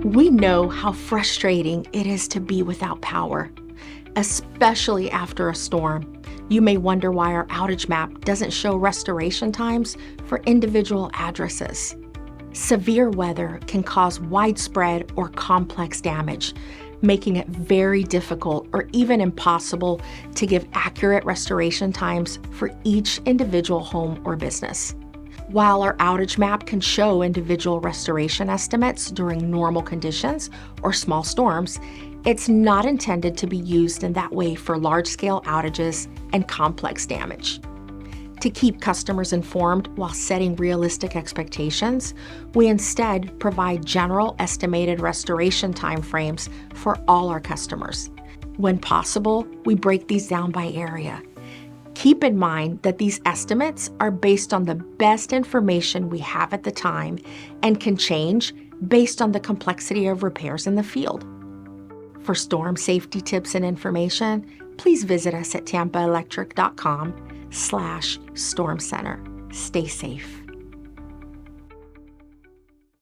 We know how frustrating it is to be without power, especially after a storm. You may wonder why our outage map doesn't show restoration times for individual addresses. Severe weather can cause widespread or complex damage, making it very difficult or even impossible to give accurate restoration times for each individual home or business. While our outage map can show individual restoration estimates during normal conditions or small storms, it's not intended to be used in that way for large-scale outages and complex damage. To keep customers informed while setting realistic expectations, we instead provide general estimated restoration timeframes for all our customers. When possible, we break these down by area. Keep in mind that these estimates are based on the best information we have at the time and can change based on the complexity of repairs in the field. For storm safety tips and information, please visit us at tampaelectric.com/storm center. Stay safe.